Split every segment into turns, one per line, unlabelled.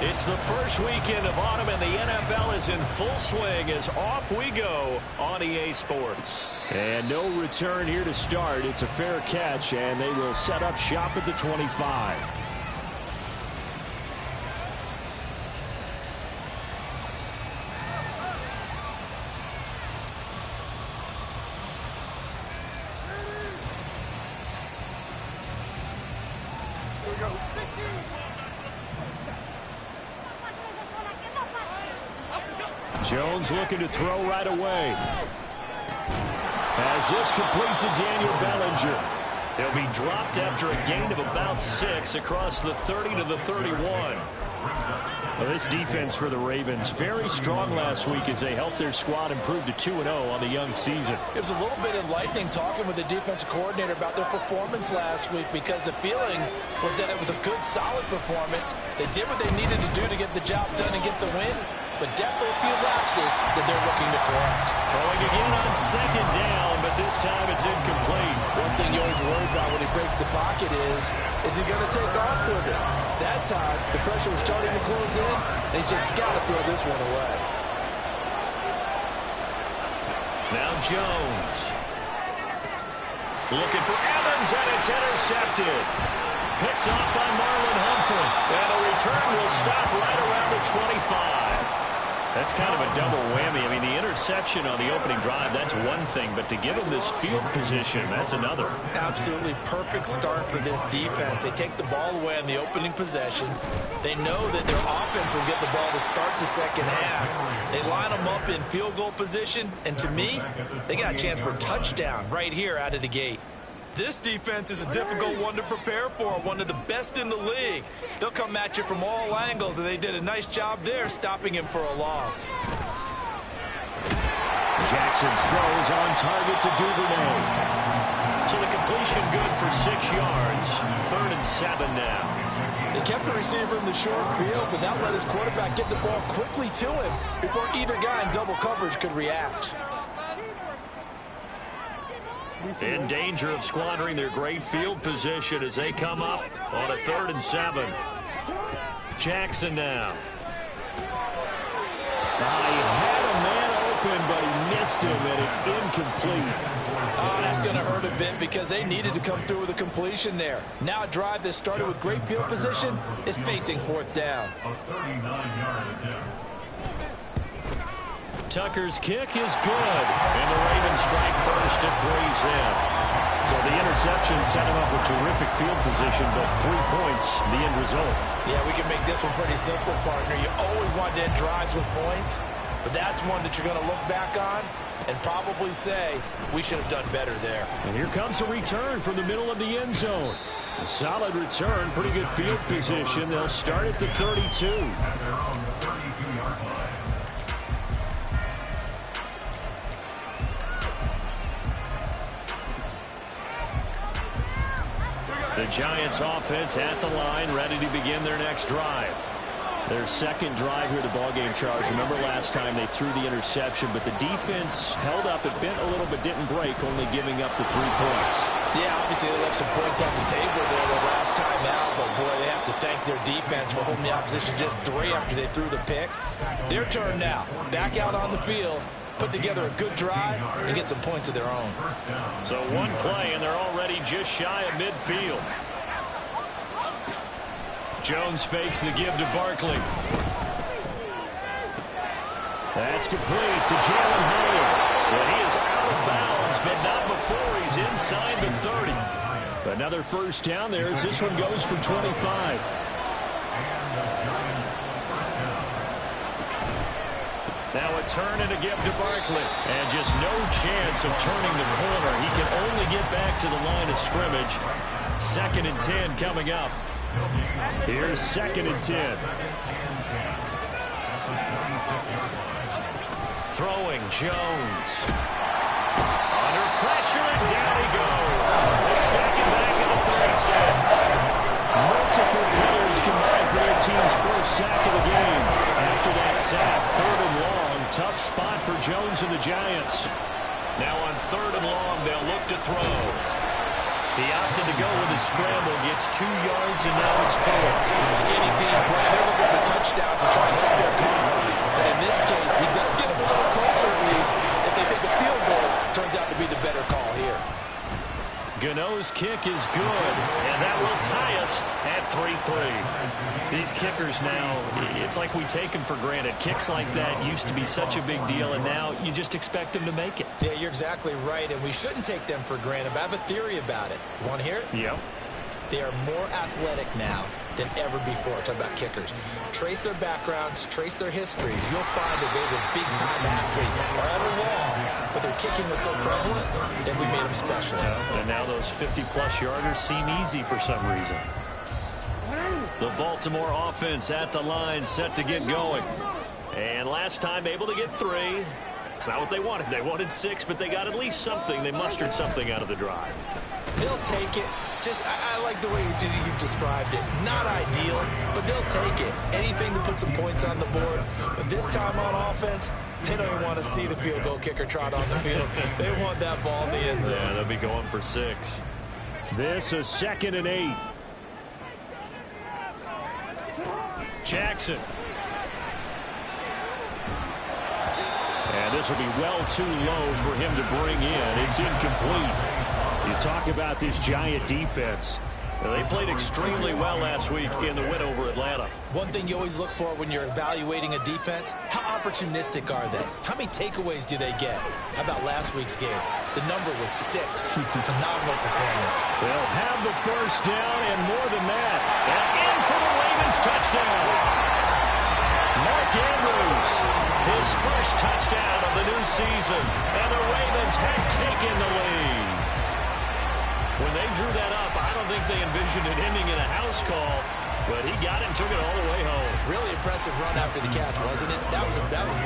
It's the first weekend of autumn, and the NFL is in full swing as off we go on EA Sports.
And no return here to start. It's a fair catch, and they will set up shop at the 25. Jones looking to throw right away. As this complete to Daniel Bellinger.
He'll be dropped after a gain of about 6 across the 30 to the 31.
Well, this defense for the Ravens, very strong last week as they helped their squad improve to 2-0 on the young season.
It was a little bit enlightening talking with the defensive coordinator about their performance last week, because the feeling was that it was a good, solid performance. They did what they needed to do to get the job done and get the win, but definitely a few lapses that they're looking to correct.
Throwing again on second down, but this time it's incomplete.
One thing you always worry about when he breaks the pocket is he going to take off with it? That time, the pressure was starting to close in, and he's just got to throw this one away.
Now Jones. Looking for Evans, and it's intercepted. Picked off by Marlon Humphrey. And a return will stop right around the 25. That's kind of a double whammy. I mean, the interception on the opening drive, that's one thing, but to give him this field position, that's another.
Absolutely perfect start for this defense. They take the ball away on the opening possession. They know that their offense will get the ball to start the second half. They line them up in field goal position, and to me, they got a chance for a touchdown right here out of the gate. This defense is a difficult one to prepare for, one of the best in the league. They'll come at you from all angles, and they did a nice job there stopping him for a loss.
Jackson's throws on target to Duvernay.
So the completion good for 6 yards. 3rd and 7 now.
They kept the receiver in the short field, but that let his quarterback get the ball quickly to him before either guy in double coverage could react.
In danger of squandering their great field position as they come up on a 3rd and 7. Jackson now.
He had a man open, but he missed him, and it's incomplete.
Oh, that's going to hurt a bit because they needed to come through with a completion there. Now a drive that started with great field position is facing 4th down.
Tucker's kick is good, and the Ravens strike first at 3's in.
So the interception set him up with terrific field position, but 3 points, the end result.
Yeah, we can make this one pretty simple, partner. You always want to end drives with points, but that's one that you're going to look back on and probably say, we should have done better there.
And here comes a return from the middle of the end zone. A solid return, pretty good field position. They'll start at the 32.
The Giants offense at the line, ready to begin their next drive.
Their second drive here, the ballgame, Charles. Remember last time they threw the interception, but the defense held up. It bent a little but didn't break, only giving up the 3 points.
Yeah, obviously they left some points on the table there the last time out, but boy, they have to thank their defense for holding the opposition just 3 after they threw the pick. Their turn now. Back out on the field, put together a good drive, and get some points of their own.
So one play, and they're already just shy of midfield. Jones fakes the give to Barkley.
That's complete to Jalen Hurd.
Well, he is out of bounds, but not before he's inside the 30.
Another first down there as this one goes for 25.
Now a turn and a give to Barkley. And just no chance of turning the corner. He can only get back to the line of scrimmage. 2nd and 10 coming up.
Here's 2nd and 10.
Throwing Jones. Under pressure, and down he goes. The second back in the 36.
Multiple players combined for their team's first sack of the game. After that sack, 3rd and long. Tough spot for Jones and the Giants.
Now on 3rd and long, they'll look to throw. He opted to go with a scramble, gets 2 yards, and now it's 4.
Like any team, Brad, they're looking for touchdowns.
nose kick is good, and that will tie us at 3-3. These kickers now, it's like we take them for granted. Kicks like that used to be such a big deal, and now you just expect them to make it.
Yeah, you're exactly right, and we shouldn't take them for granted, but I have a theory about it. You want to hear it?
Yep.
They are more athletic now than ever before. Talk about kickers. Trace their backgrounds, trace their histories. You'll find that they were big-time athletes all along, but their kicking was so prevalent that we made them specialists.
And now those 50-plus yarders seem easy for some reason. The Baltimore offense at the line, set to get going. And last time able to get 3. It's not what they wanted. They wanted 6, but they got at least something. They mustered something out of the drive.
They'll take it. I like the way you've described it. Not ideal, but they'll take it. Anything to put some points on the board. But this time on offense, they don't even want to see the field goal kicker trot on the field. They want that ball in the end zone.
Yeah, they'll be going for 6.
This is 2nd and 8.
Jackson.
And this will be well too low for him to bring in. It's incomplete. You talk about this Giant defense.
They played extremely well last week in the win over Atlanta.
One thing you always look for when you're evaluating a defense, how opportunistic are they? How many takeaways do they get? How about last week's game? The number was 6. Phenomenal performance.
They'll have the first down and more than that. And in for the Ravens touchdown.
Mark Andrews, his first touchdown of the new season. And the Ravens have taken the lead. When they drew that up, I don't think they envisioned it ending in a house call, but he got it and took it all the way home.
Really impressive run after the catch, wasn't it? That was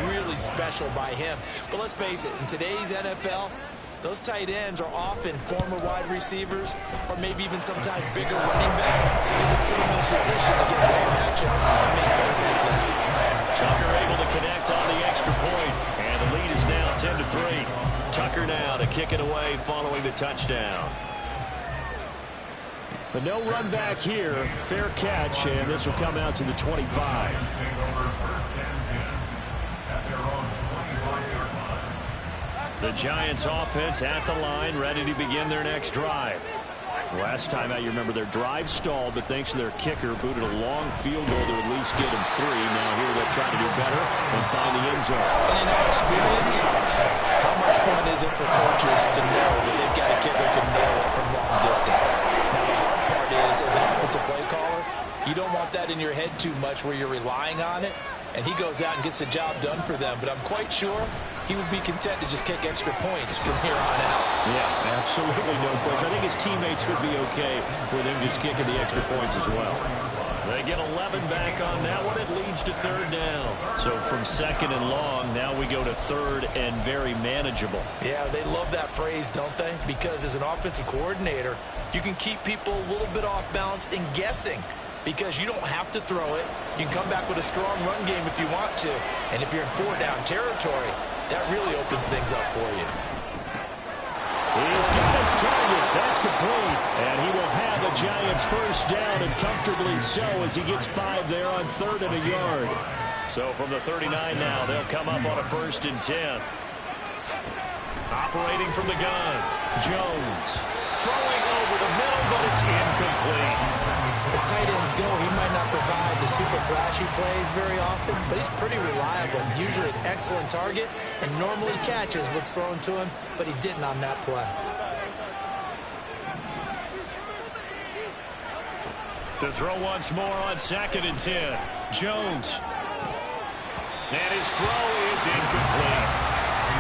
really special by him. But let's face it, in today's NFL, those tight ends are often former wide receivers or maybe even sometimes bigger running backs. They just put them in a position to get a great matchup and make plays like that.
Tucker able to connect on the extra point, and the lead is now 10-3. Tucker now to kick it away following the touchdown.
But no run back here. Fair catch, and this will come out to the 25.
The Giants offense at the line, ready to begin their next drive.
Last time out, you remember their drive stalled, but thanks to their kicker, booted a long field goal to at least get them 3. Now here they'll try to do better and find the end zone.
And in our experience, how much fun is it for coaches to know that they've got a kicker who can nail it from long distance? Now the hard part is, as an offensive play caller, you don't want that in your head too much where you're relying on it, and he goes out and gets the job done for them. But I'm quite sure he would be content to just kick extra points from here on out.
Yeah, absolutely no question. I think his teammates would be okay with him just kicking the extra points as well.
They get 11 back on that one. It leads to 3rd down. So from 2nd and long, now we go to 3rd and very manageable.
Yeah, they love that phrase, don't they? Because as an offensive coordinator, you can keep people a little bit off balance and guessing. Because you don't have to throw it. You can come back with a strong run game if you want to. And if you're in 4-down territory, that really opens things up for you.
He's got his target. That's complete. And he will have the Giants first down, and comfortably so, as he gets 5 there on 3rd and a yard.
So from the 39 now, they'll come up on a 1st and 10. Operating from the gun, Jones. Throwing over the middle, but it's incomplete.
As tight ends go, he might not provide the super flashy plays very often, but he's pretty reliable. Usually an excellent target and normally catches what's thrown to him, but he didn't on that play.
To throw once more on 2nd and 10. Jones. And his throw is incomplete.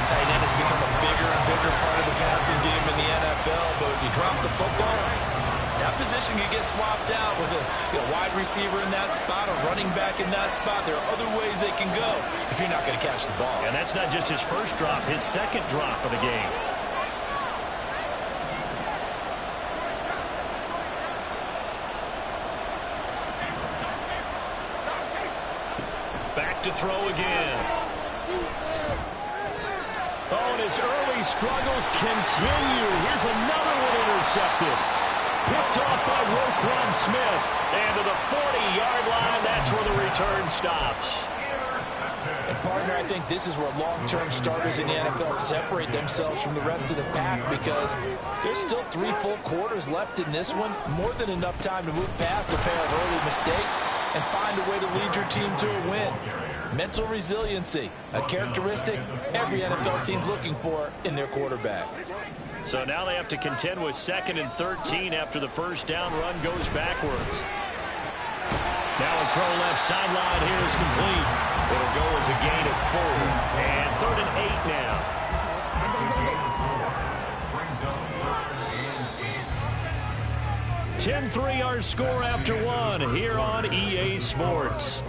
Tight end has become a bigger and bigger part of the passing game in the NFL, but if you drop the football, that position can get swapped out with a wide receiver in that spot, a running back in that spot. There are other ways they can go if you're not going to catch the ball.
And that's not just his first drop, his 2nd drop of the game. Back to throw again.
Oh, and his early struggles continue. Here's another one intercepted. Picked off by Roquan Smith.
And to the 40-yard line, that's where the return stops.
And partner, I think this is where long-term starters in the NFL separate themselves from the rest of the pack because there's still 3 full quarters left in this one. More than enough time to move past a pair of early mistakes and find a way to lead your team to a win. Mental resiliency, a characteristic every NFL team's looking for in their quarterback.
So now they have to contend with 2nd and 13 after the first down run goes backwards. Now a throw left sideline here is complete. It'll go as a gain of 4. And 3rd and 8 now. 10-3 our score after 1 here on EA Sports.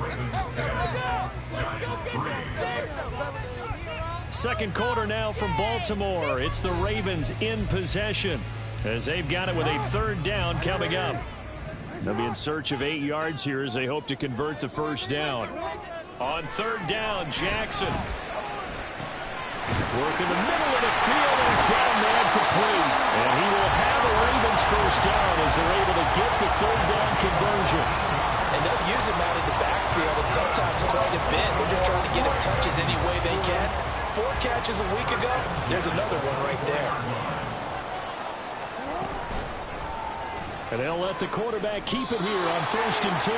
Second quarter now from Baltimore. It's the Ravens in possession as they've got it with a 3rd down coming up. They'll be in search of 8 yards here as they hope to convert the first down. On 3rd down, Jackson. Work in the middle of the field, and he's got a man complete. And he will have a Ravens first down as they're able to get the 3rd down conversion.
And they'll use him out of the backfield, and sometimes quite a bit. They're just trying to get him touches any way they can. 4 catches a week ago. There's another one right there.
And they'll let the quarterback keep it here on 1st and 10.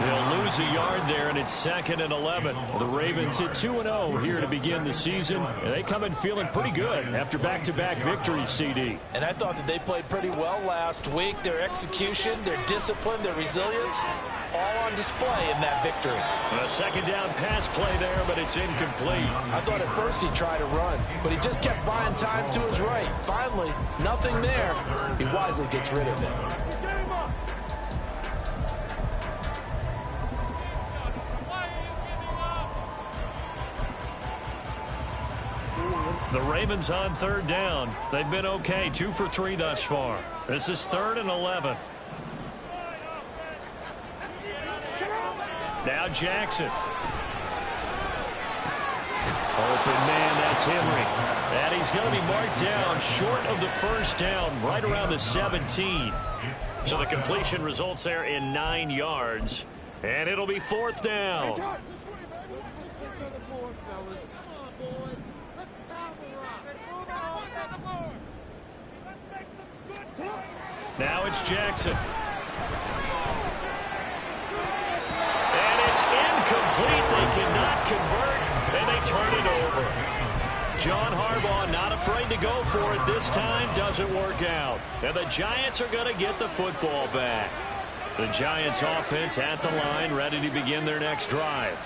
They'll lose a yard there, and it's 2nd and 11. The Ravens hit 2-0 here to begin the season. And they come in feeling pretty good after back-to-back victories, CD.
And I thought that they played pretty well last week. Their execution, their discipline, their resilience, all on display in that victory.
A 2nd down pass play there, but it's incomplete.
I thought at first he'd try to run, but he just kept buying time to his right. Finally, nothing there. He wisely gets rid of it.
The Ravens on 3rd down. They've been okay, 2 for 3 thus far. This is 3rd and 11. Now Jackson. Open man, that's Henry. And he's going to be marked down short of the first down, right around the 17. So the completion results there in 9 yards. And it'll be 4th down. Now it's Jackson. And it's incomplete. They cannot convert, and they turn it over. John Harbaugh not afraid to go for it this time. Doesn't work out. And the Giants are going to get the football back. The Giants offense at the line, ready to begin their next drive.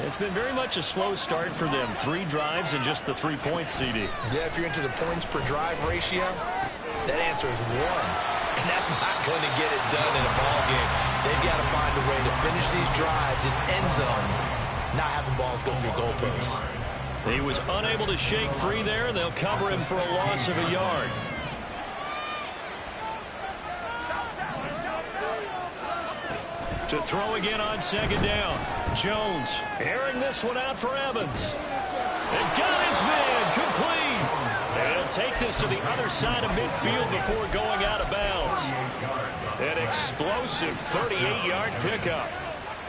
It's been very much a slow start for them. 3 drives and just the 3 points, CD.
Yeah, if you're into the points per drive ratio, that answer is 1. And that's not going to get it done in a ball game. They've got to find a way to finish these drives in end zones, not having balls go through goalposts.
He was unable to shake free there, and they'll cover him for a loss of a yard. To throw again on 2nd down. Jones airing this one out for Evans. And got his man complete. And he'll take this to the other side of midfield before going out of bounds. An explosive 38-yard pickup.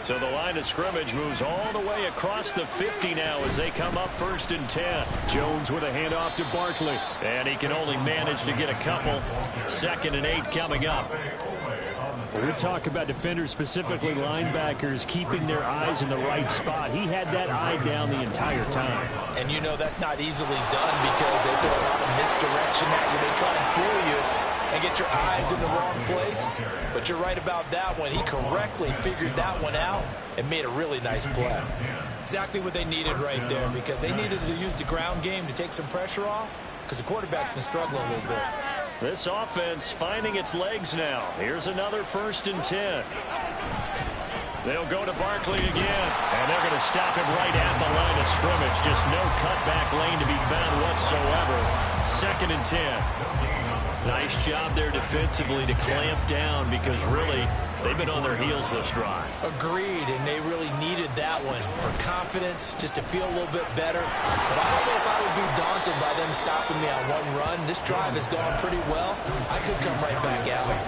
So the line of scrimmage moves all the way across the 50 now as they come up 1st and 10. Jones with a handoff to Barkley. And he can only manage to get a couple. 2nd and 8 coming up.
We talk about defenders, specifically linebackers, keeping their eyes in the right spot. He had that eye down the entire time.
And you know that's not easily done because they throw a lot of misdirection at you. They try and fool you and get your eyes in the wrong place. But you're right about that one. He correctly figured that one out and made a really nice play. Exactly what they needed right there because they needed to use the ground game to take some pressure off because the quarterback's been struggling a little bit.
This offense finding its legs now. Here's another 1st and 10. They'll go to Barkley again, and they're going to stop him right at the line of scrimmage. Just no cutback lane to be found whatsoever. 2nd and 10. Nice job there defensively to clamp down because really they've been on their heels this drive.
Agreed, and they really needed that one for confidence, just to feel a little bit better. But I don't know if I would be daunted by them stopping me on one run. This drive has gone pretty well. I could come right back at them.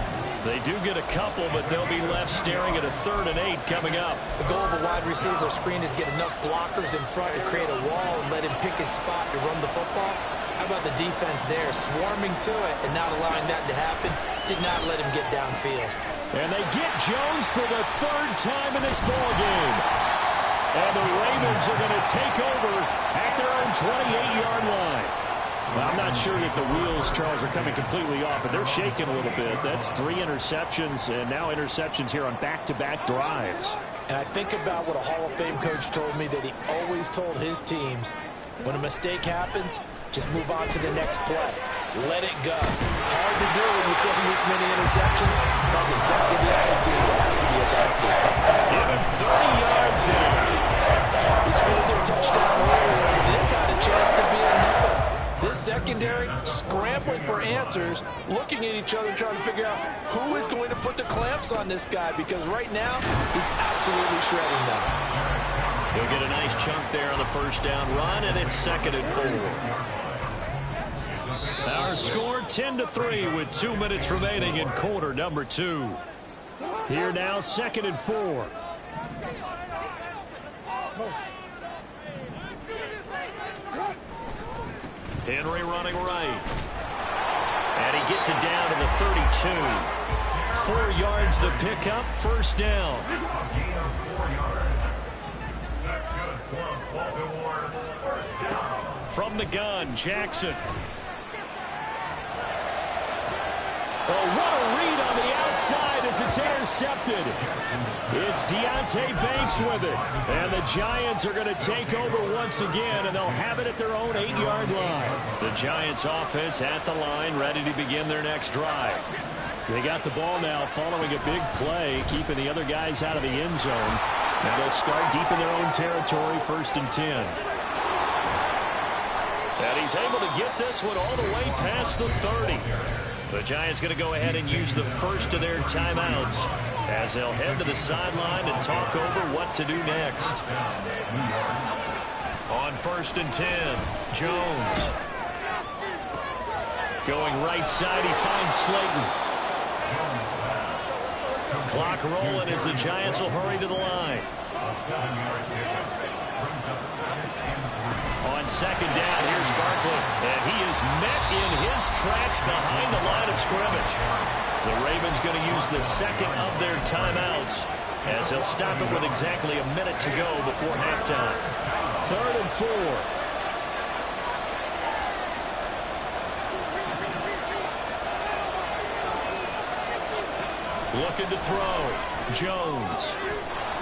They do get a couple, but they'll be left staring at a 3rd and 8 coming up.
The goal of a wide receiver screen is get enough blockers in front to create a wall and let him pick his spot to run the football. How about the defense there, swarming to it and not allowing that to happen? Did not let him get downfield.
And they get Jones for the 3rd time in this ballgame. And the Ravens are going to take over at their own 28-yard line. Well, I'm not sure that the wheels, Charles, are coming completely off, but they're shaking a little bit. That's 3 interceptions, and now interceptions here on back-to-back drives.
And I think about what a Hall of Fame coach told me that he always told his teams, when a mistake happens, just move on to the next play. Let it go. Hard to do when you're throwing this many interceptions. That's exactly the attitude that has to be adopted.
Give him 30 yards in.
He scored their touchdown earlier, and this had a chance to be another. This secondary scrambling for answers, looking at each other, trying to figure out who is going to put the clamps on this guy, because right now he's absolutely shredding them.
He'll get a nice chunk there on the first down run, and it's 2nd and 4. Our score 10-3 with 2 minutes remaining in quarter number 2.
Here now, 2nd and 4.
Henry running right. And he gets it down to the 32.
4 yards the pickup, first down.
From the gun, Jackson.
Oh, what a read on the outside as it's intercepted. It's Deontay Banks with it. And the Giants are going to take over once again, and they'll have it at their own 8-yard line.
The Giants offense at the line, ready to begin their next drive.
They got the ball now following a big play, keeping the other guys out of the end zone. And they'll start deep in their own territory, 1st and 10.
And he's able to get this one all the way past the 30. The Giants going to go ahead and use the first of their timeouts as they'll head to the sideline and talk over what to do next. On 1st and 10, Jones. Going right side, he finds Slayton. Clock rolling as the Giants will hurry to the line. On 2nd down, here's Barkley. And he is met in his tracks behind the line of scrimmage. The Ravens going to use the 2nd of their timeouts as they'll stop it with exactly a minute to go before halftime.
3rd and 4.
Looking to throw. Jones.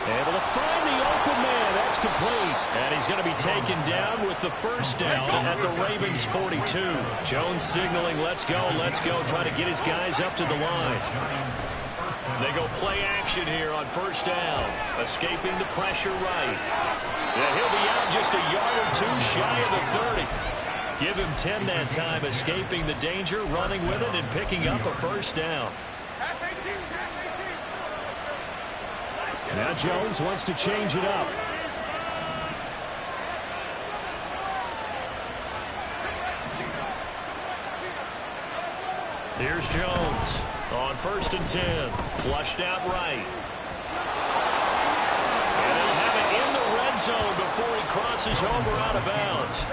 Able to find the open man. That's complete. And he's going to be taken down with the first down at the Ravens 42. Jones signaling, let's go, trying to get his guys up to the line. They go play action here on 1st down. Escaping the pressure right. Yeah, he'll be out just a yard or 2 shy of the 30. Give him 10 that time, escaping the danger, running with it, and picking up a first down.
Now Jones wants to change it up.
Here's Jones on 1st and 10. Flushed out right. And they'll have it in the red zone before he crosses over out of bounds.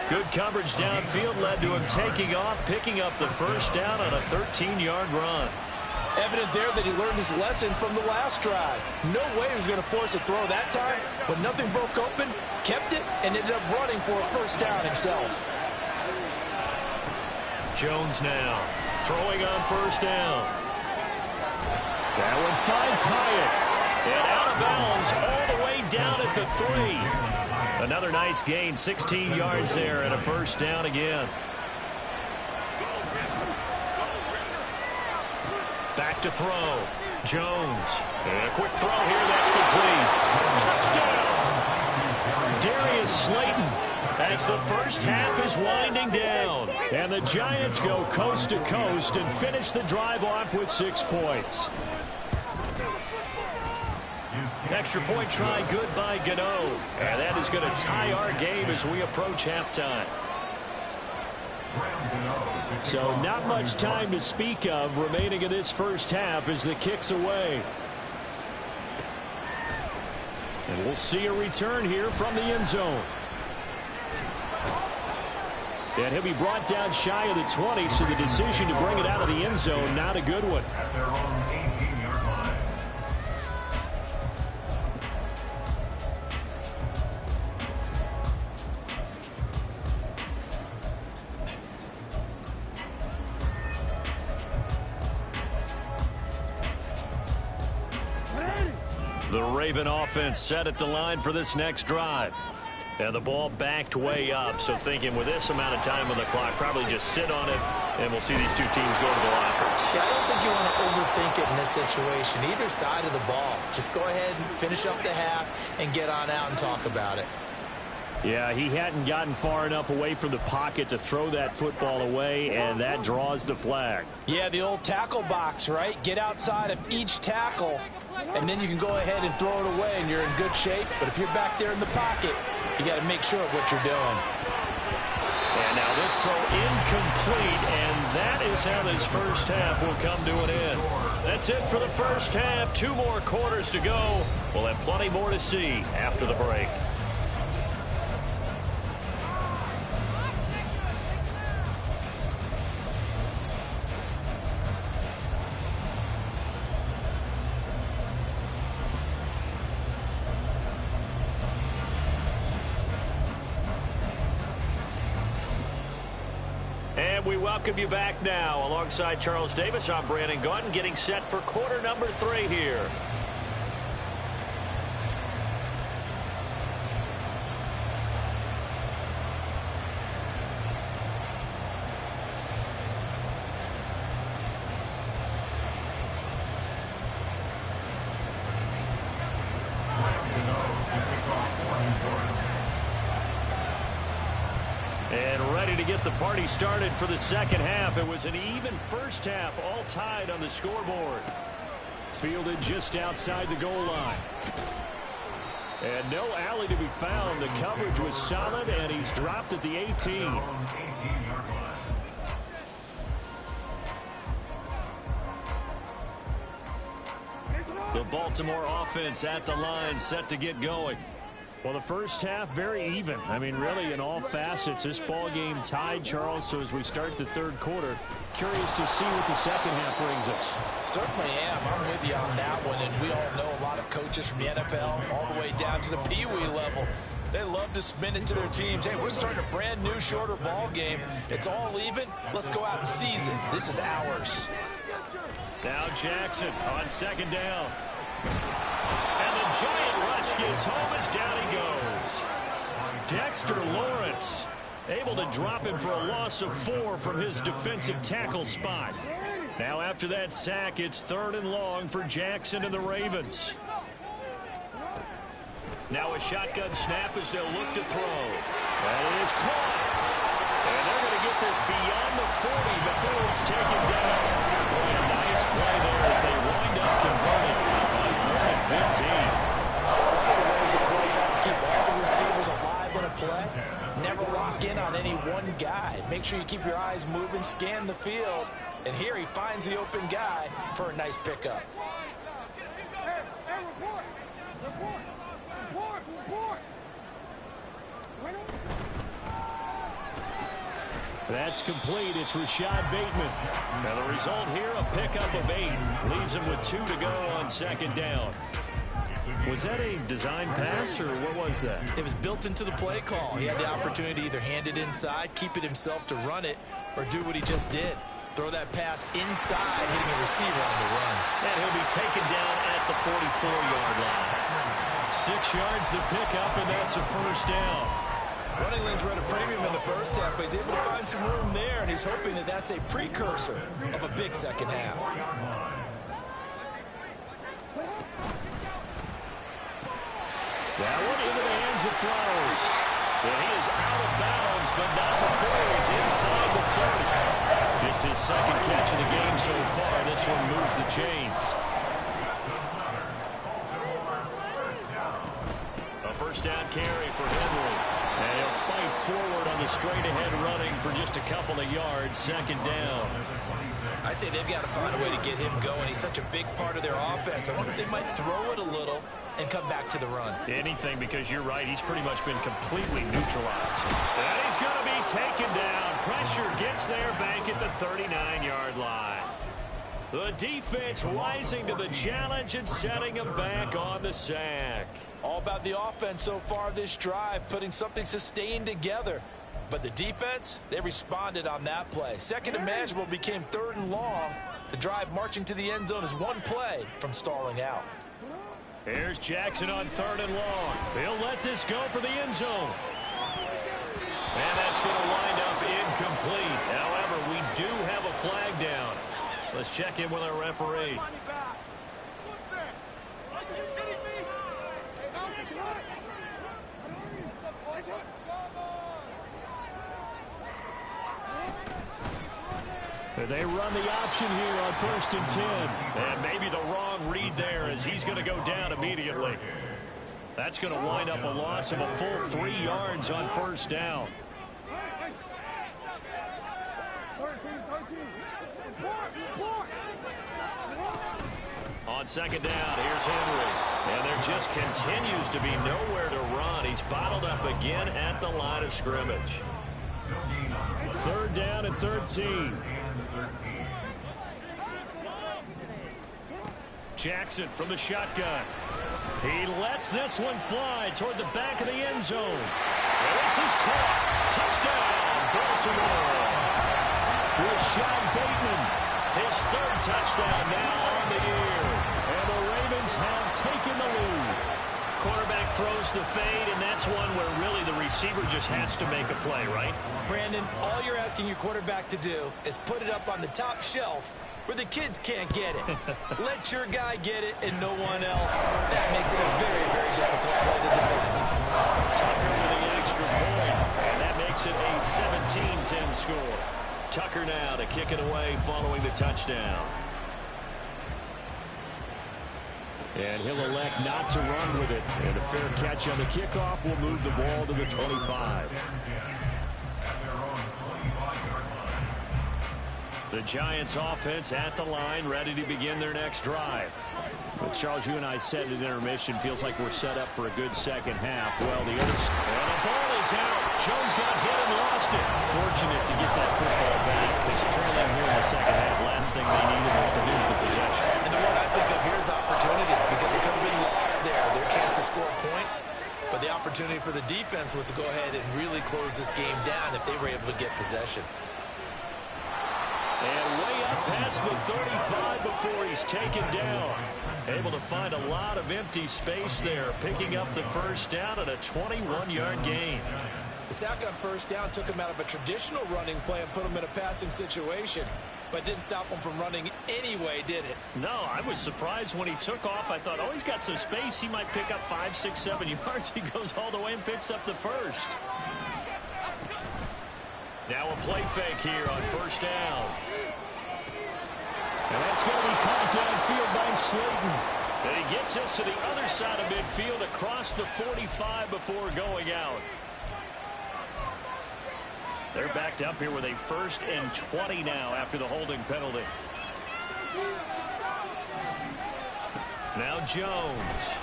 Good coverage downfield led to him taking off, picking up the first down on a 13-yard run.
Evident there that he learned his lesson from the last drive. No way he was going to force a throw that time, but nothing broke open, kept it, and ended up running for a first down himself.
Jones now throwing on 1st down.
That one finds Hyatt.
And out of bounds all the way down at the 3. Another nice gain, 16 yards there, and a first down again. Back to throw. Jones. And a quick throw here. That's complete. Touchdown.
Darius Slayton. As the first half is winding down. And the Giants go coast to coast and finish the drive off with 6 points.
Extra point try good by Gano. And that is going to tie our game as we approach halftime.
So not much time to speak of remaining in this first half as the kick's away. And we'll see a return here from the end zone. And he'll be brought down shy of the 20, so the decision to bring it out of the end zone, not a good one.
At their own 18-yard line.
The Raven offense set at the line for this next drive. And the ball backed way up, so thinking with this amount of time on the clock, probably just sit on it, and we'll see these two teams go to the lockers.
Yeah, I don't think you want to overthink it in this situation. Either side of the ball. Just go ahead and finish up the half and get on out and talk about it.
Yeah, he hadn't gotten far enough away from the pocket to throw that football away, and that draws the flag.
Yeah, the old tackle box, right? Get outside of each tackle, and then you can go ahead and throw it away, and you're in good shape. But if you're back there in the pocket, you got to make sure of what you're doing.
And now this throw incomplete, and that is how this first half will come to an end. That's it for the first half. 2 more quarters to go. We'll have plenty more to see after the break. And we welcome you back now. Alongside Charles Davis, I'm Brandon Gaudin, getting set for quarter number 3 here. And ready to get the party started for the second half. It was an even first half, all tied on the scoreboard.
Fielded just outside the goal line. And no alley to be found. The coverage was solid, and he's dropped at the 18.
The Baltimore offense at the line, set to get going.
Well, the first half, very even. I mean, really, in all facets, this ball game tied, Charles. So as we start the third quarter, curious to see what the second half brings us.
Certainly am. I'm with you on that one. And we all know a lot of coaches from the NFL all the way down to the Pee Wee level. They love to spin it to their teams. Hey, we're starting a brand new, shorter ball game. It's all even. Let's go out and seize it. This is ours.
Now Jackson on second down. And the giant rush gets home as down he goes. Dexter Lawrence able to drop him for a loss of 4 from his defensive tackle spot. Now after that sack, it's 3rd and long for Jackson and the Ravens. Now a shotgun snap as they'll look to throw. That is caught. And they're going to get this beyond the 40 before it's taken down. Really a nice play there as they wind up converting on 4th and 15.
One of the ways to play best, keep all the receivers alive in a play. Never lock in on any one guy. Make sure you keep your eyes moving, scan the field. And here he finds the open guy for a nice pickup.
That's complete. It's Rashad Bateman.
Now the result here, a pickup of 8. Leaves him with 2 to go on second down.
Was that a design pass, or what was that?
It was built into the play call. He had the opportunity to either hand it inside, keep it himself to run it, or do what he just did. Throw that pass inside, hitting a receiver on the run.
And he'll be taken down at the 44-yard line. 6 yards the pickup, and that's a first down.
Running lanes were at a premium in the first half, but he's able to find some room there, and he's hoping that that's a precursor of a big second half.
That one into the hands of Flowers.
And he is out of bounds, but not before he's inside the 30. Just his second catch of the game so far. This one moves the chains. A first down carry for Henry. And he'll fight forward on the straight-ahead running for just a couple of yards. Second down.
I'd say they've got to find a way to get him going. He's such a big part of their offense. I wonder if they might throw it a little and come back to the run.
Anything, because you're right. He's pretty much been completely neutralized. And he's going to be taken down. Pressure gets there back at the 39-yard line. The defense rising to the challenge and setting him back on the sack.
All about the offense so far this drive, putting something sustained together. But the defense, they responded on that play. Second and manageable became third and long. The drive marching to the end zone is one play from stalling out.
Here's Jackson on third and long. He'll let this go for the end zone. And that's going to wind up incomplete. However, we do have a flag down. Let's check in with our referee. They run the option here on 1st and 10. And maybe the wrong read there as he's going to go down immediately. That's going to wind up a loss of a full 3 yards on first down. On second down, here's Henry. And there just continues to be nowhere to run. He's bottled up again at the line of scrimmage. Third down and 13. Jackson from the shotgun. He lets this one fly toward the back of the end zone. And this is caught. Touchdown, Baltimore. Rashad Bateman, his third touchdown now on the year. And the Ravens have taken the lead. Quarterback throws the fade, and that's one where really the receiver just has to make a play, right?
Brandon, all you're asking your quarterback to do is put it up on the top shelf where the kids can't get it. Let your guy get it and no one else. That makes it a very, very difficult play to defend.
Tucker with the extra point, and that makes it a 17-10 score. Tucker now to kick it away following the touchdown. And he'll elect not to run with it. And a fair catch on the kickoff will move the ball to the 25. The Giants offense at the line, ready to begin their next drive. But Charles, you and I said at intermission, feels like we're set up for a good second half. Well, the other... And the ball is out. Jones got hit and lost it. Fortunate to get that football back, because trailing here in the second half, last thing they needed was to lose the possession.
And the one I think of here is opportunity, because it could have been lost there. Their chance to score points. But the opportunity for the defense was to go ahead and really close this game down if they were able to get possession.
And way up past the 35 before he's taken down. Able to find a lot of empty space there, picking up the first down at a 21-yard gain.
The sack on first down took him out of a traditional running play and put him in a passing situation, but didn't stop him from running anyway, did it?
No, I was surprised when he took off. I thought, oh, he's got some space. He might pick up 5, 6, 7 yards. He goes all the way and picks up the first. Now a play fake here on first down. And that's going to be caught downfield by Slayton. And he gets us to the other side of midfield across the 45 before going out. They're backed up here with a 1st and 20 now after the holding penalty. Now Jones.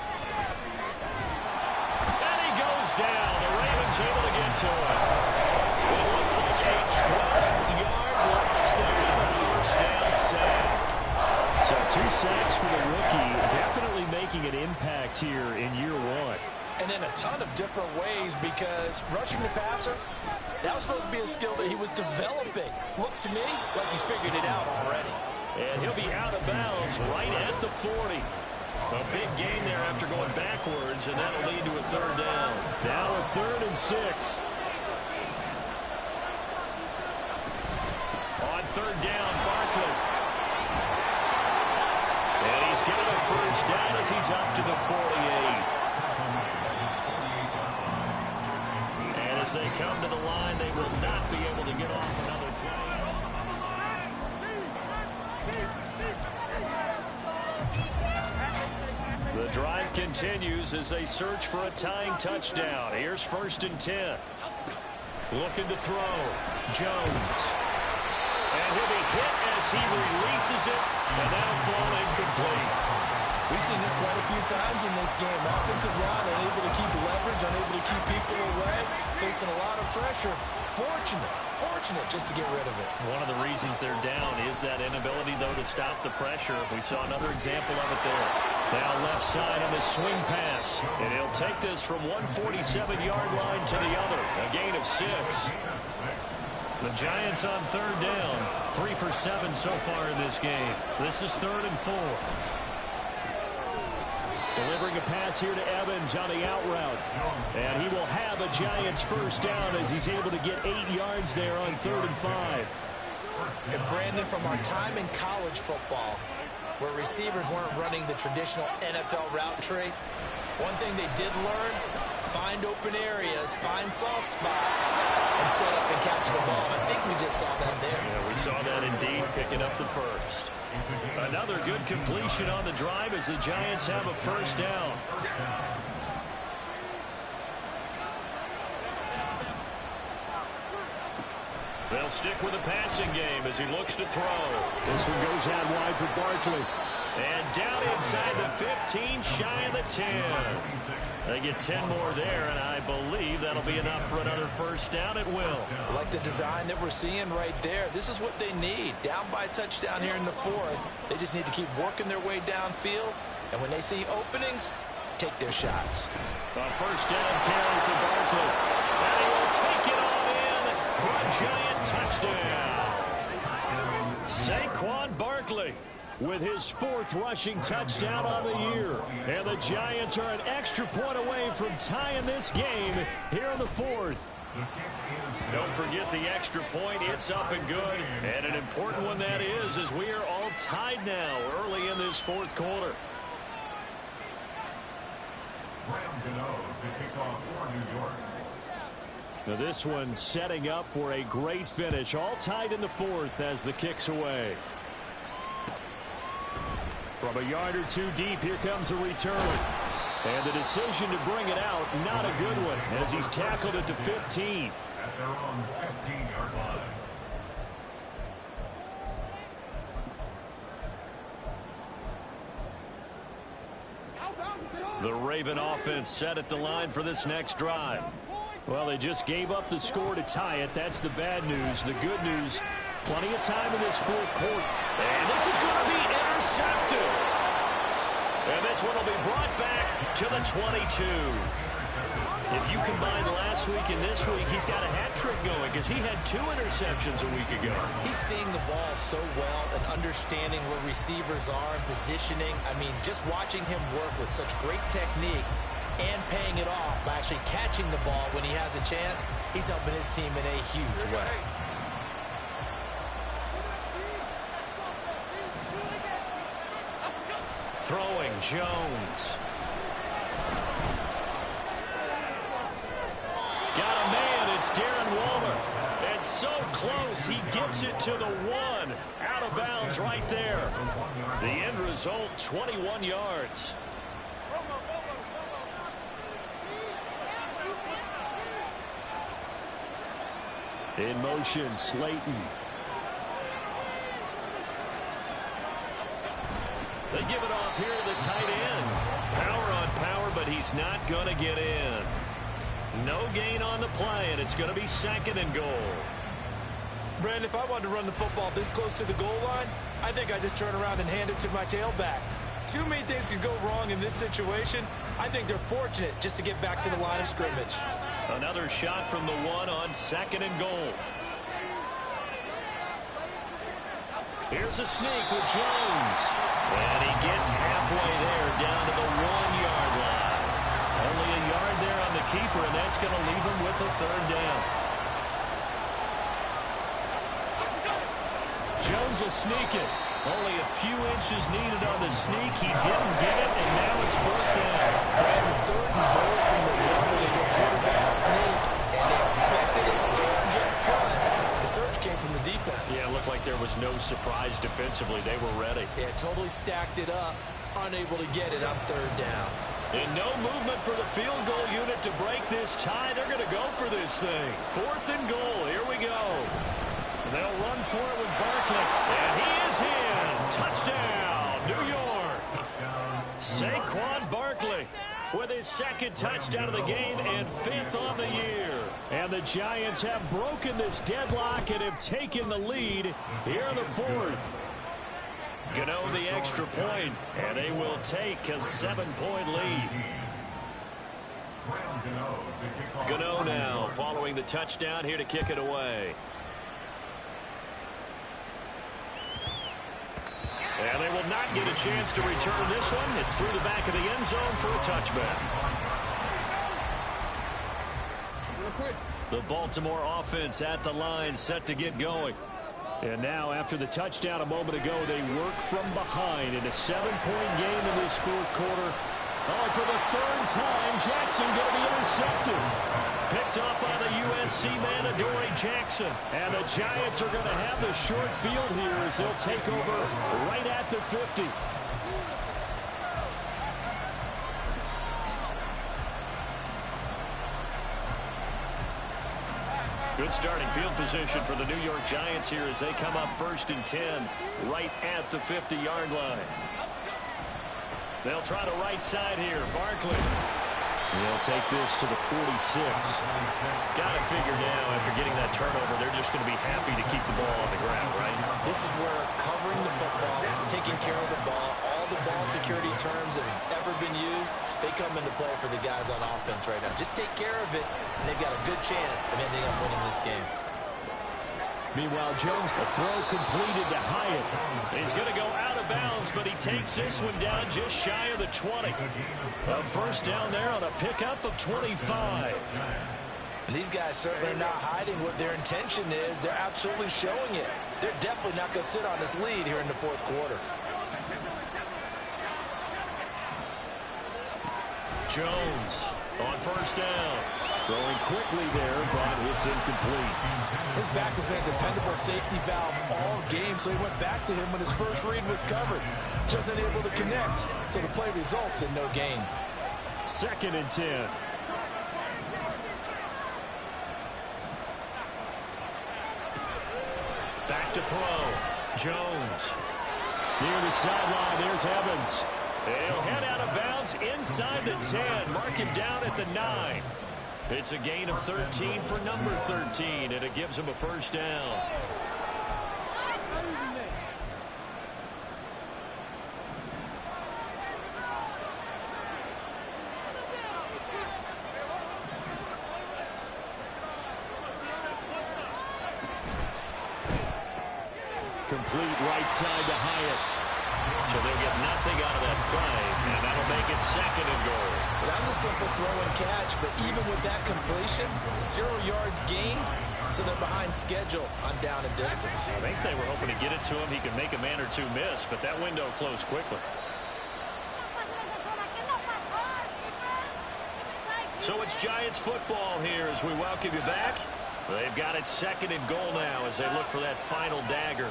And he goes down. The Ravens able to get to him. It looks like a 12-yard loss there on the first down sack. So 2 sacks for the rookie, definitely making an impact here in year 1.
And in a ton of different ways, because rushing the passer, that was supposed to be a skill that he was developing. Looks to me like he's figured it out already.
And he'll be out of bounds right at the 40. A big gain there after going backwards, and that'll lead to a 3rd down. Now a 3rd and 6. On 3rd down, Barkley. And he's got a first down as he's up to the 48. And as they come to the line, they will not be able to get off another play. The drive continues as they search for a tying touchdown. Here's 1st and 10. Looking to throw. Jones. And he'll be hit as he releases it, and that'll fall incomplete.
We've seen this quite a few times in this game. Offensive line unable to keep leverage, unable to keep people away, facing a lot of pressure. Fortunate just to get rid of it.
One of the reasons they're down is that inability, though, to stop the pressure. We saw another example of it there. Now left side on his swing pass. And he'll take this from 147-yard line to the other. A gain of 6. The Giants on 3rd down. 3 for 7 so far in this game. This is 3rd and 4. Delivering a pass here to Evans on the out route. And he will have a Giants 1st down as he's able to get 8 yards there on 3rd and 5.
And Brandon, from our time in college football, where receivers weren't running the traditional NFL route tree, one thing they did learn, find open areas, find soft spots, and set up and catch the ball. And I think we just saw that there.
Yeah, we saw that indeed, picking up the 1st. Another good completion on the drive as the Giants have a 1st down. They'll stick with the passing game as he looks to throw.
This one goes out wide for Barkley.
And down inside the 15, shy of the 10. They get 10 more there, and I believe that'll be enough for another 1st down. It will.
I like the design that we're seeing right there. This is what they need. Down by a touchdown here in the 4th. They just need to keep working their way downfield. And when they see openings, take their shots.
A 1st down carry for Barkley. And he will take it all in for a Giant touchdown. Saquon Barkley with his 4th rushing touchdown on the year. And the Giants are an extra point away from tying this game here in the 4th. Don't forget the extra point. It's up and good. And an important one that is, as we are all tied now early in this 4th quarter. Now this one setting up for a great finish. All tied in the 4th as the kick's away. From a yard or 2 deep, here comes a return. And the decision to bring it out, not a good one, as he's tackled at the 15.
At their own 15-yard line.
The Raven offense set at the line for this next drive. Well, they just gave up the score to tie it. That's the bad news. The good news, plenty of time in this 4th quarter. And this is going to be intercepted. And this one will be brought back to the 22. If you combine last week and this week, he's got a hat trick going because he had 2 interceptions a week ago.
He's seeing the ball so well and understanding where receivers are and positioning. I mean, just watching him work with such great technique and paying it off by actually catching the ball when he has a chance, he's helping his team in a huge way.
Throwing, Jones. Got a man, it's Darren Waller. It's so close, he gets it to the 1. Out of bounds right there. The end result, 21 yards.
In motion, Slayton.
They give it off here to the tight end. Power on power, but he's not going to get in. No gain on the play, and it's going to be 2nd and goal.
Brandon, if I wanted to run the football this close to the goal line, I think I just turn around and hand it to my tailback. Too many things could go wrong in this situation. I think they're fortunate just to get back to the line of scrimmage.
Another shot from the 1 on 2nd and goal. Here's a sneak with Jones. And he gets halfway there down to the 1-yard line. Only a yard there on the keeper, and that's going to leave him with a 3rd down. Jones will sneak it. Only a few inches needed on the sneak. He didn't get it, and now it's 4th down.
Brandon, 3rd and goal from the 1 when they go quarterback sneak, and they expected a surge up front. The surge came from the defense.
Yeah, it looked like there was no surprise defensively. They were ready.
Yeah, totally stacked it up. unable to get it on third down.
And no movement for the field goal unit to break this tie. They're going to go for this thing. 4th and goal. Here we go. They'll run for it with Barkley. And he is in. Touchdown, New York. Saquon Barkley with his 2nd touchdown of the game and 5th on the year. And the Giants have broken this deadlock and have taken the lead here in the 4th. Gano the extra point, and they will take a 7-point lead. Gano now following the touchdown here to kick it away. And they will not get a chance to return this one. It's through the back of the end zone for a touchback. The Baltimore offense at the line, set to get going. And now, after the touchdown a moment ago, they work from behind in a 7-point game in this 4th quarter. Oh, for the 3rd time, Jackson going to be intercepted. Picked off by the USC man, Adoree Jackson. And the Giants are going to have the short field here as they'll take over right at the 50. Good starting field position for the New York Giants here as they come up 1st and 10 right at the 50-yard line. They'll try the right side here. Barkley. They'll take this to the 46. Got to figure now after getting that turnover, they're just going to be happy to keep the ball on the ground, right?
This is where covering the football, taking care of the ball, all the ball security terms that have ever been used, they come into play for the guys on offense right now. Just take care of it, and they've got a good chance of ending up winning this game.
Meanwhile, Jones, a throw completed to Hyatt. He's going to go out of bounds, but he takes this one down just shy of the 20. A 1st down there on a pickup of 25.
And these guys certainly are not hiding what their intention is. They're absolutely showing it. They're definitely not going to sit on this lead here in the 4th quarter.
Jones on 1st down. Throwing quickly there, but it's incomplete.
His back has been a dependable safety valve all game, so he went back to him when his first read was covered. Just unable to connect, so the play results in no gain.
2nd and 10. Back to throw. Jones. Near the sideline, there's Evans. He'll head out of bounds inside the 10. Mark him down at the 9. It's a gain of 13 for number 13, and it gives him a 1st down. Complete right side to Hyatt. So they'll get nothing out of that play, and that'll make it 2nd and goal.
Well, that was a simple throw and catch, but even with that completion, 0 yards gained, so they're behind schedule on down and distance.
I think they were hoping to get it to him. He could make a man or two miss, but that window closed quickly. So it's Giants football here as we welcome you back. They've got it 2nd and goal now as they look for that final dagger.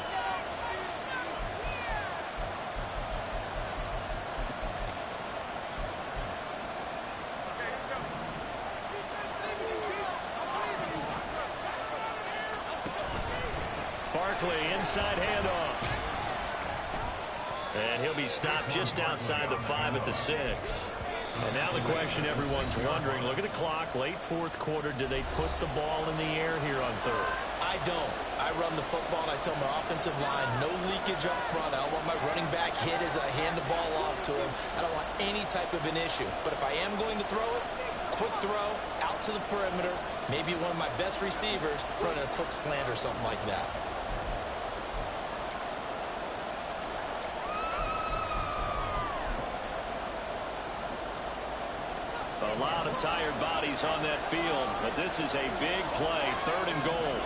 Barkley, inside handoff. And he'll be stopped just outside the 5 at the 6. And now the question everyone's wondering, look at the clock, late 4th quarter, do they put the ball in the air here on 3rd?
I don't. I run the football, and I tell my offensive line, no leakage up front. I don't want my running back hit as I hand the ball off to him. I don't want any type of an issue. But if I am going to throw it, quick throw, out to the perimeter, maybe one of my best receivers running a quick slant or something like that.
A lot of tired bodies on that field, but this is a big play, 3rd and goal.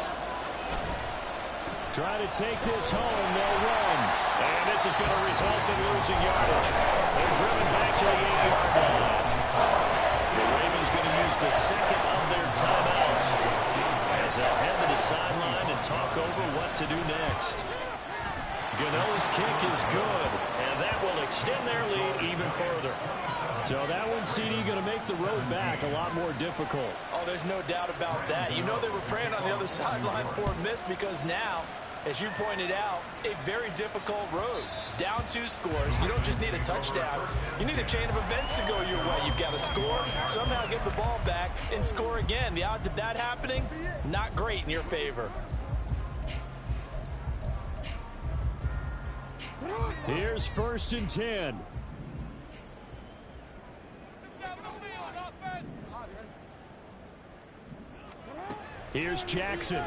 Trying to take this home, they'll run. And this is going to result in losing yardage. They're driven back to the 8-yard line. The Ravens going to use the 2nd of their timeouts as they'll head to the sideline and talk over what to do next. Gano's kick is good, and that will extend their lead
further.
So that one, CD, going to make the road back a lot more difficult.
Oh, there's no doubt about that. You know they were praying on the other sideline for a miss because now, as you pointed out, a very difficult road. Down 2 scores. You don't just need a touchdown. You need a chain of events to go your way. You've got to score, somehow get the ball back, and score again. The odds of that happening, not great in your favor.
Here's 1st and 10. Here's Jackson.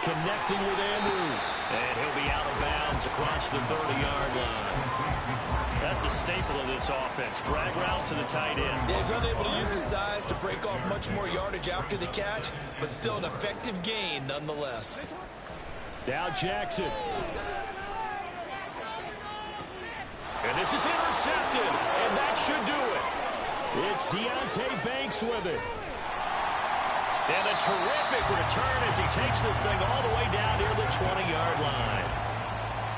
Connecting with Andrews.
And he'll be out of bounds across the 30-yard line. That's a staple of this offense. Drag route to the tight end.
Yeah, he's unable to use his size to break off much more yardage after the catch, but still an effective gain nonetheless.
Now Jackson.
And this is intercepted, and that should do it.
It's Deontay Banks with it.
And a terrific return as he takes this thing all the way down near the 20-yard line.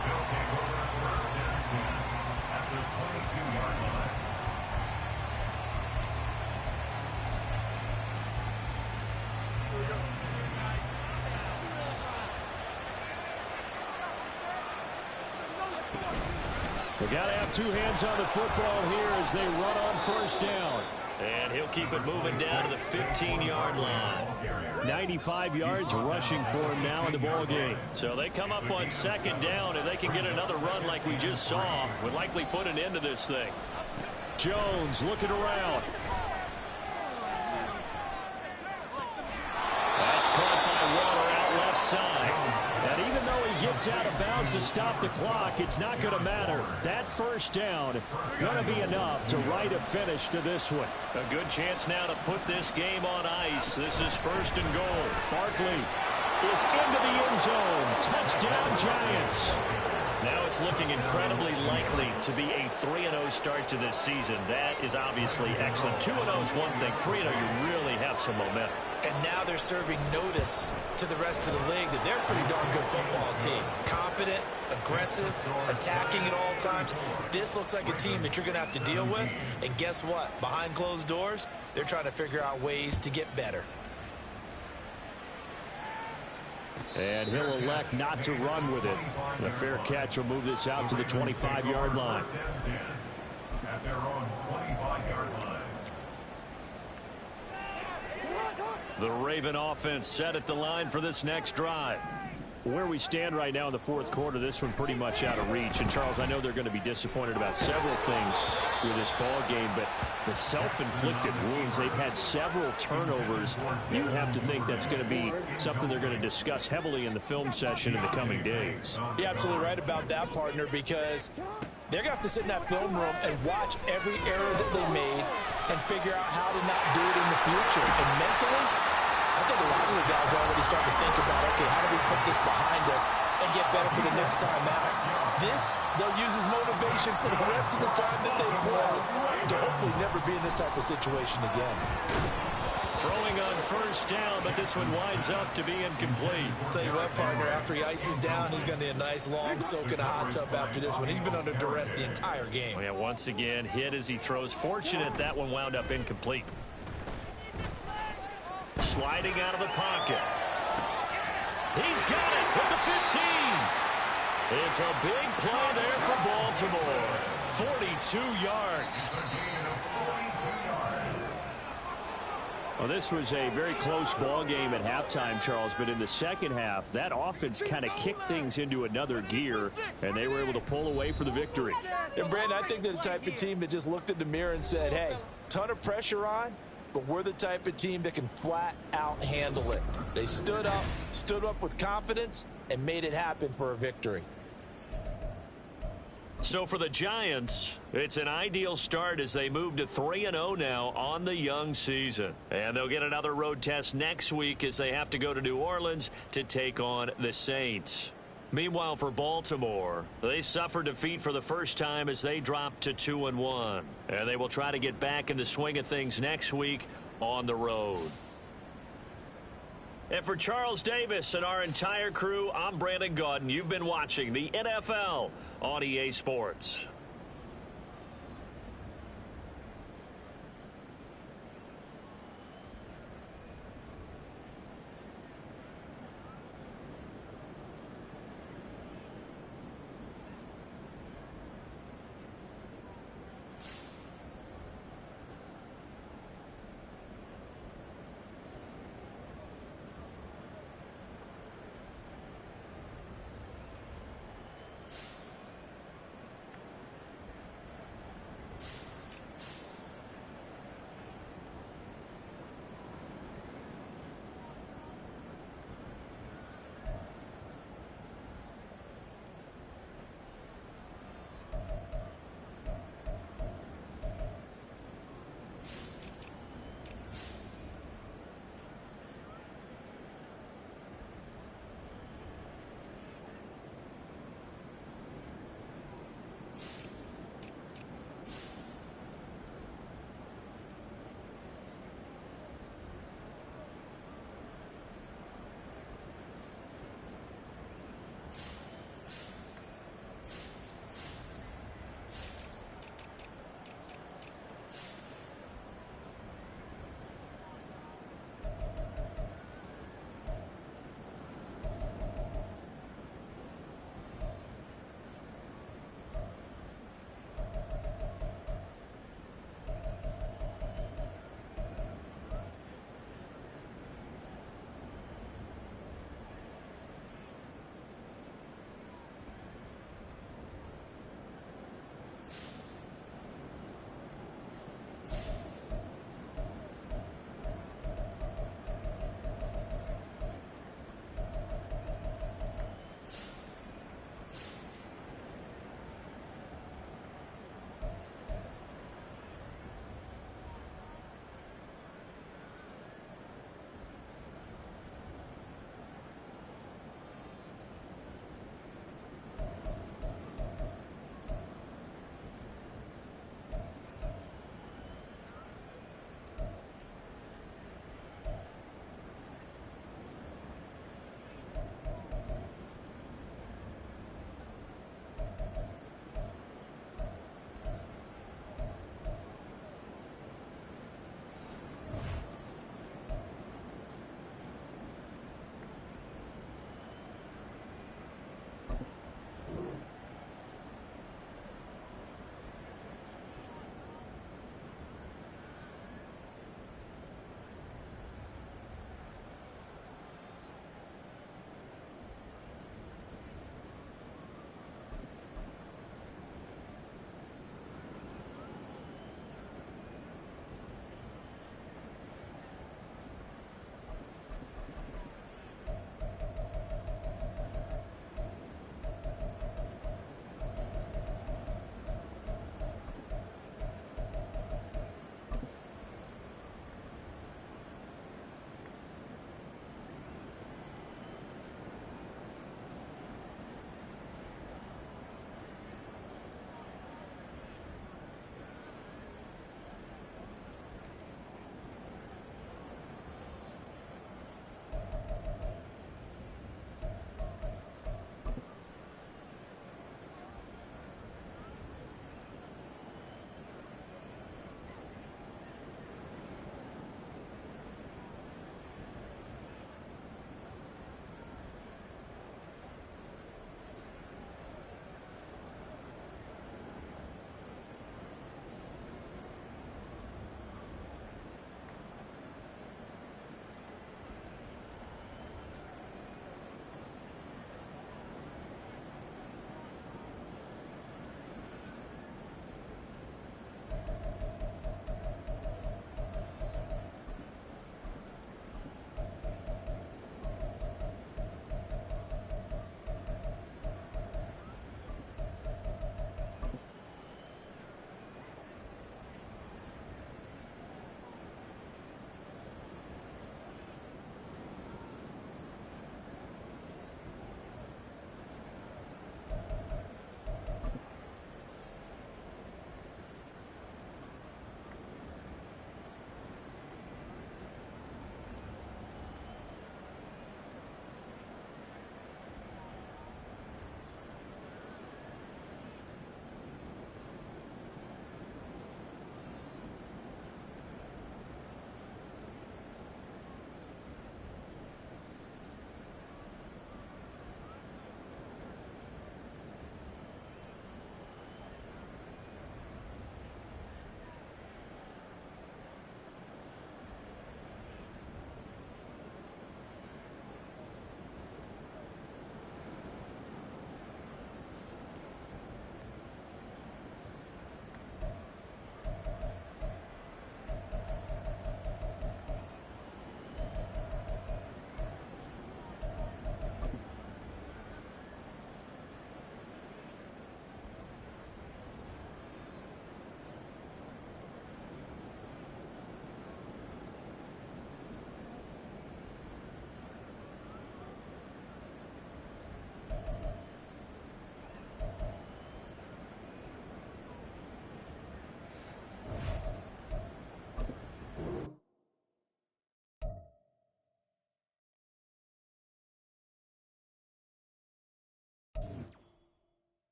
They'll take over 1st and 10 at the 22-yard line.
They got to have 2 hands on the football here as they run on 1st down.
And he'll keep it moving down to the 15-yard line.
95 yards rushing for him now in the ball game.
So they come up on 2nd down, and they can get another run like we just saw. Would likely put an end to this thing.
Jones looking around.
That's caught by Waller out left side.
And even though he gets out of bounds to stop the clock, it's not going to matter. That 1st down going to be enough to write a finish to this one.
A good chance now to put this game on ice. This is 1st and goal.
Barkley is into the end zone. Touchdown, Giants.
Now it's looking incredibly likely to be a 3-0 start to this season. That is obviously excellent. 2-0 is one thing. 3-0, you really have some momentum.
And now they're serving notice to the rest of the league that they're a pretty darn good football team. Confident, aggressive, attacking at all times. This looks like a team that you're going to have to deal with. And guess what? Behind closed doors, they're trying to figure out ways to get better.
And he'll elect not to run with it. The fair catch will move this out to the 25-yard line.
At their own 25-yard line.
The Raven offense set at the line for this next drive.
Where we stand right now in the 4th quarter, this one pretty much out of reach. And, Charles, I know they're going to be disappointed about several things with this ball game, but the self-inflicted wounds, they've had several turnovers. You have to think that's going to be something they're going to discuss heavily in the film session in the coming days.
You're absolutely right about that, partner, because they're going to have to sit in that film room and watch every error that they made and figure out how to not do it in the future. And mentally, I think a lot of the guys are already starting to think about, okay, how do we put this behind us and get better for the next time out? This, they'll use as motivation for the rest of the time that they play to hopefully never be in this type of situation again.
Throwing on 1st down, but this one winds up to be incomplete.
Tell you what, partner, after he ices down, he's going to need a nice long soak in a hot tub after this one. He's been under duress the entire game.
Yeah, once again, hit as he throws. Fortunate that one wound up incomplete. Sliding out of the pocket. He's got it at the 15. It's a big play there for Baltimore. 42 yards.
Well, this was a very close ball game at halftime, Charles, but in the second half, that offense kind of kicked things into another gear, and they were able to pull away for the victory.
And, Brandon, I think they're the type of team that just looked in the mirror and said, hey, ton of pressure on, but we're the type of team that can flat out handle it. They stood up with confidence, and made it happen for a victory.
So for the Giants, it's an ideal start as they move to 3-0 now on the young season. And they'll get another road test next week as they have to go to New Orleans to take on the Saints. Meanwhile, for Baltimore, they suffered defeat for the first time as they dropped to 2-1. And they will try to get back in the swing of things next week on the road. And for Charles Davis and our entire crew, I'm Brandon Gaudin. You've been watching the NFL on EA Sports.